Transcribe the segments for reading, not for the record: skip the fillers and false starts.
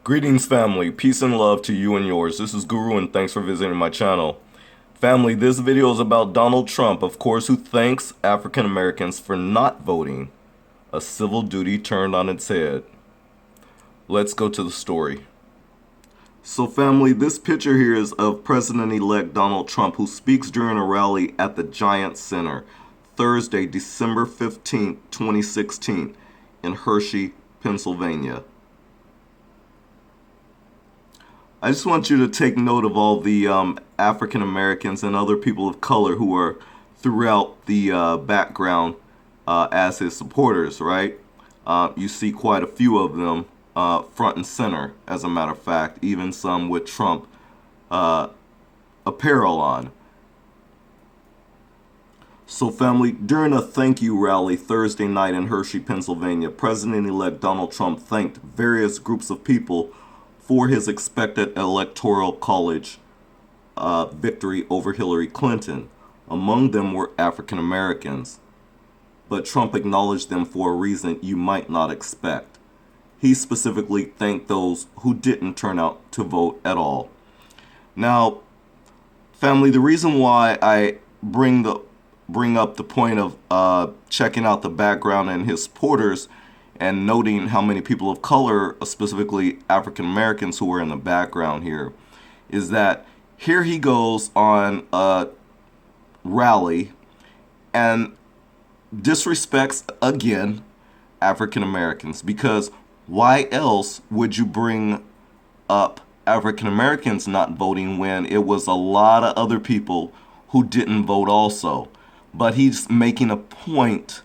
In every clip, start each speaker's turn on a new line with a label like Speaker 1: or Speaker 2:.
Speaker 1: Greetings, family. Peace and love to you and yours. This is Guru, and thanks for visiting my channel. Family, this video is about Donald Trump, of course, who thanks African Americans for not voting. A civil duty turned on its head. Let's go to the story. So, family, this picture here is of President-elect Donald Trump, who speaks during a rally at the Giant Center, Thursday, December 15th, 2016, in Hershey, Pennsylvania. I just want you to take note of all the African Americans and other people of color who are throughout the background as his supporters, right? You see quite a few of them front and center, as a matter of fact, even some with Trump apparel on. So, family, during a thank you rally Thursday night in Hershey, Pennsylvania, President-elect Donald Trump thanked various groups of people for his expected electoral college victory over Hillary Clinton. Among them were African Americans, but Trump acknowledged them for a reason you might not expect. He specifically thanked those who didn't turn out to vote at all. Now, family, the reason why I bring up the point of checking out the background and his supporters and noting how many people of color, specifically African Americans who were in the background here, is that here he goes on a rally and disrespects again African Americans, because why else would you bring up African Americans not voting when it was a lot of other people who didn't vote also? But he's making a point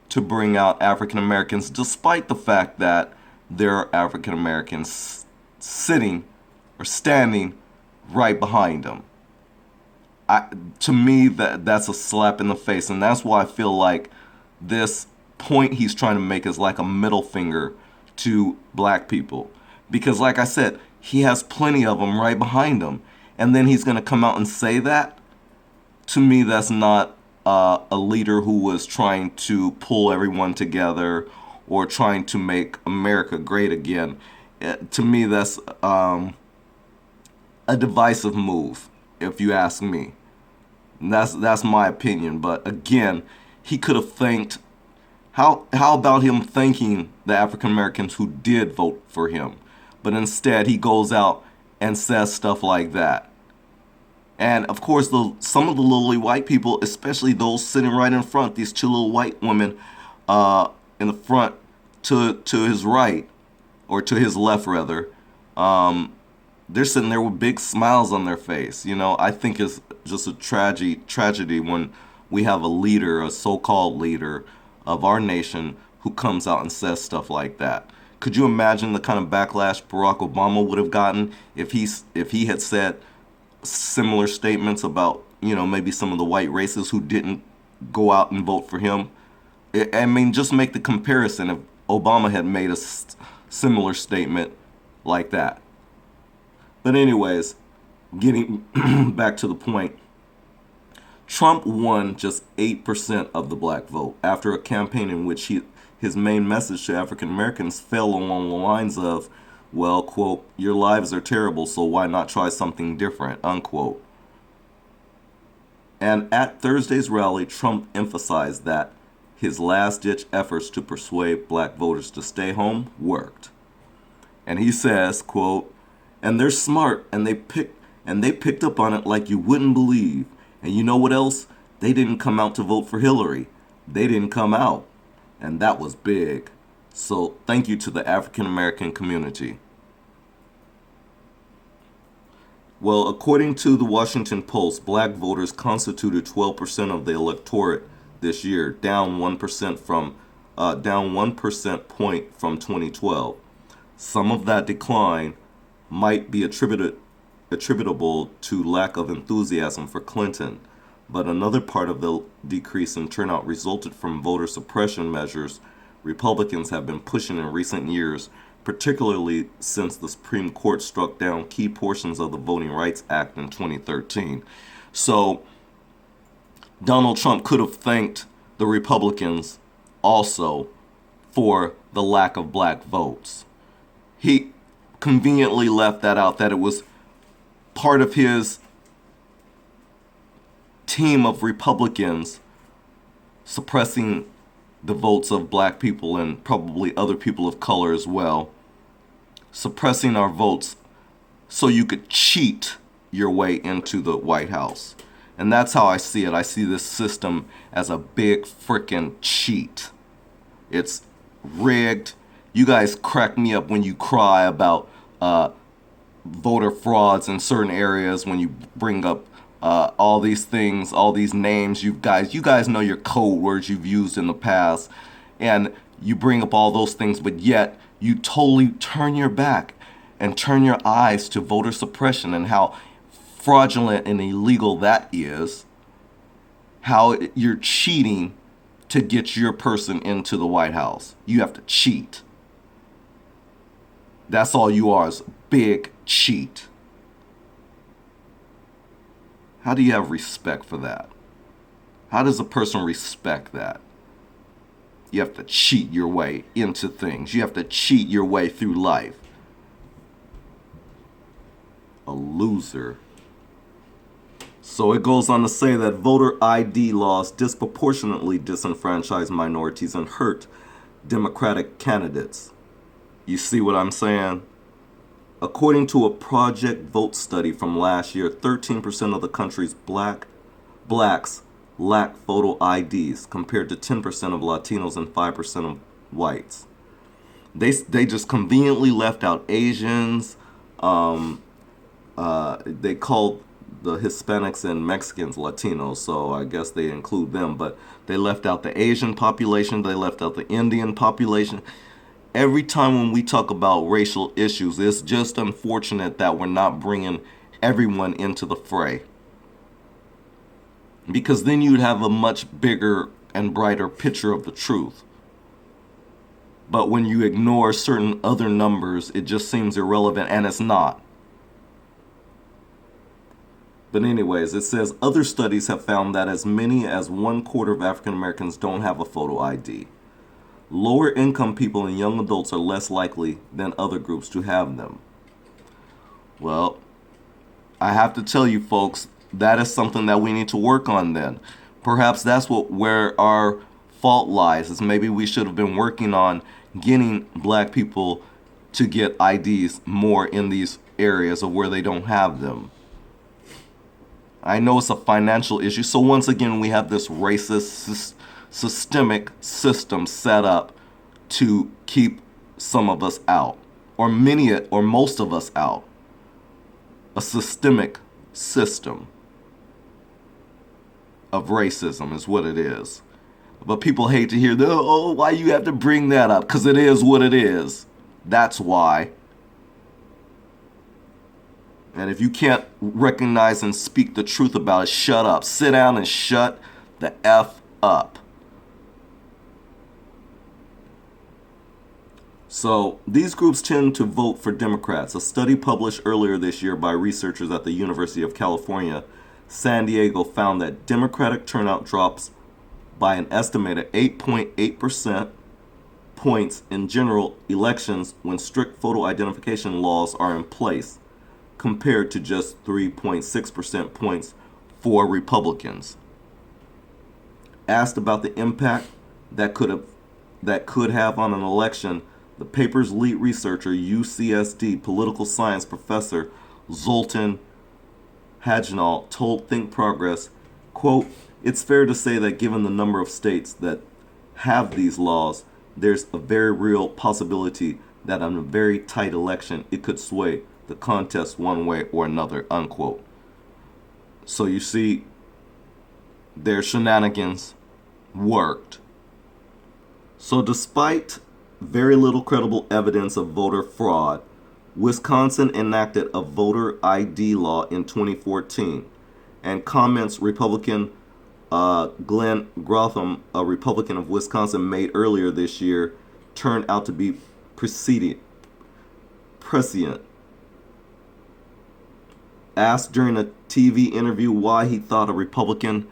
Speaker 1: to bring out African Americans, despite the fact that there are African Americans sitting or standing right behind him. To me, that's a slap in the face, and that's why I feel like this point he's trying to make is like a middle finger to black people. Because like I said, he has plenty of them right behind him, and then he's going to come out and say that? To me, that's not a leader who was trying to pull everyone together or trying to make America great again. To me, that's a divisive move, if you ask me. And that's my opinion. But again, he could have thanked. How about him thanking the African Americans who did vote for him? But instead, he goes out and says stuff like that. And of course, some of the lowly white people, especially those sitting right in front, these two little white women in the front to his right, or to his left rather, they're sitting there with big smiles on their face. You know, I think it's just a tragedy when we have a leader, a so-called leader of our nation, who comes out and says stuff like that. Could you imagine the kind of backlash Barack Obama would have gotten if he had said similar statements about, maybe some of the white racists who didn't go out and vote for him? I mean, just make the comparison if Obama had made a similar statement like that. But anyways, getting back to the point, Trump won just 8% of the black vote after a campaign in which his main message to African Americans fell along the lines of, well, quote, your lives are terrible, so why not try something different, unquote. And at Thursday's rally, Trump emphasized that his last-ditch efforts to persuade black voters to stay home worked. And he says, quote, and they're smart, and they picked up on it like you wouldn't believe. And you know what else? They didn't come out to vote for Hillary. They didn't come out. And that was big. So thank you to the African American community. Well, according to the Washington Post, black voters constituted 12% of the electorate this year, down 1 percent point from 2012. Some of that decline might be attributable to lack of enthusiasm for Clinton, but another part of the decrease in turnout resulted from voter suppression measures Republicans have been pushing in recent years, particularly since the Supreme Court struck down key portions of the Voting Rights Act in 2013. So Donald Trump could have thanked the Republicans also for the lack of black votes. conveniently left that out, that it was part of his team of Republicans suppressing the votes of black people and probably other people of color as well, suppressing our votes so you could cheat your way into the White House. And that's how I see it. I see this system as a big frickin' cheat. It's rigged. You guys crack me up when you cry about voter frauds in certain areas, when you bring up all these things, all these names. You guys know your code words you've used in the past, and you bring up all those things, but yet you totally turn your back and turn your eyes to voter suppression and how fraudulent and illegal that is, how you're cheating to get your person into the White House. You have to cheat. That's all you are, is a big cheat. How do you have respect for that? How does a person respect that? You have to cheat your way into things. You have to cheat your way through life. A loser. So it goes on to say that voter ID laws disproportionately disenfranchise minorities and hurt Democratic candidates. You see what I'm saying? According to a Project Vote study from last year, 13% of the country's blacks lack photo IDs, compared to 10% of Latinos and 5% of whites. They just conveniently left out Asians. They called the Hispanics and Mexicans Latinos, so I guess they include them, but they left out the Asian population, they left out the Indian population. Every time when we talk about racial issues, it's just unfortunate that we're not bringing everyone into the fray. Because then you'd have a much bigger and brighter picture of the truth. But when you ignore certain other numbers, it just seems irrelevant, and it's not. But anyways, it says other studies have found that as many as 1/4 of African Americans don't have a photo ID. Lower income people and young adults are less likely than other groups to have them. Well, I have to tell you folks, that is something that we need to work on then. Perhaps that's where our fault lies, is maybe we should have been working on getting black people to get IDs more in these areas of where they don't have them. I know it's a financial issue, so once again we have this racist systemic system set up to keep some of us out, or most of us out. A systemic system of racism is what it is. But people hate to hear why you have to bring that up, because it is what it is. That's why. And if you can't recognize and speak the truth about it, shut up. Sit down and shut the F up. So these groups tend to vote for Democrats. A study published earlier this year by researchers at the University of California, San Diego, found that Democratic turnout drops by an estimated 8.8% points in general elections when strict photo identification laws are in place, compared to just 3.6% points for Republicans. Asked about the impact that could have on an election, the paper's lead researcher, UCSD political science professor Zoltan Hajnal, told Think Progress, quote, "It's fair to say that given the number of states that have these laws, there's a very real possibility that in a very tight election it could sway the contest one way or another," unquote. So you see, their shenanigans worked. So despite very little credible evidence of voter fraud, Wisconsin enacted a voter ID law in 2014, and comments Republican Glenn Grotham, a Republican of Wisconsin, made earlier this year turned out to be prescient. Asked during a TV interview why he thought a Republican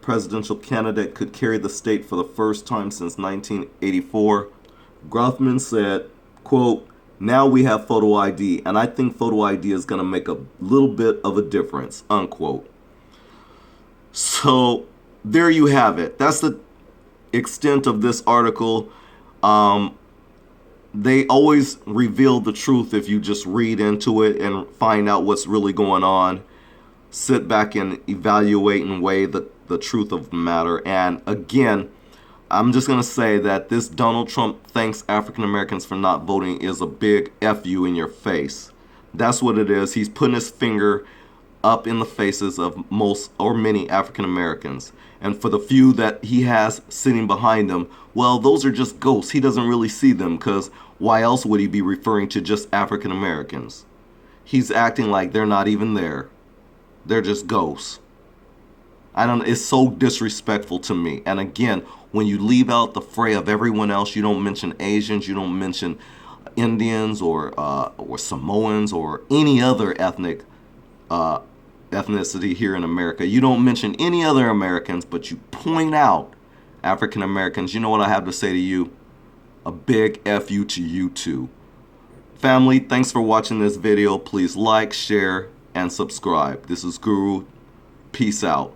Speaker 1: presidential candidate could carry the state for the first time since 1984, Grothman said, quote, Now we have photo ID, and I think photo ID is going to make a little bit of a difference, unquote. So there you have it. That's the extent of this article. They always reveal the truth if you just read into it and find out what's really going on. Sit back and evaluate and weigh the truth of the matter. And again, I'm just going to say that this Donald Trump thanks African Americans for not voting is a big F you in your face. That's what it is. He's putting his finger up in the faces of most or many African Americans. And for the few that he has sitting behind him, well, those are just ghosts. He doesn't really see them, because why else would he be referring to just African Americans? He's acting like they're not even there. They're just ghosts. It's so disrespectful to me. And again, when you leave out the fray of everyone else, you don't mention Asians, you don't mention Indians or Samoans or any other ethnicity here in America. You don't mention any other Americans, but you point out African Americans. You know what I have to say to you? A big F you to you too. Family, thanks for watching this video. Please like, share, and subscribe. This is Guru. Peace out.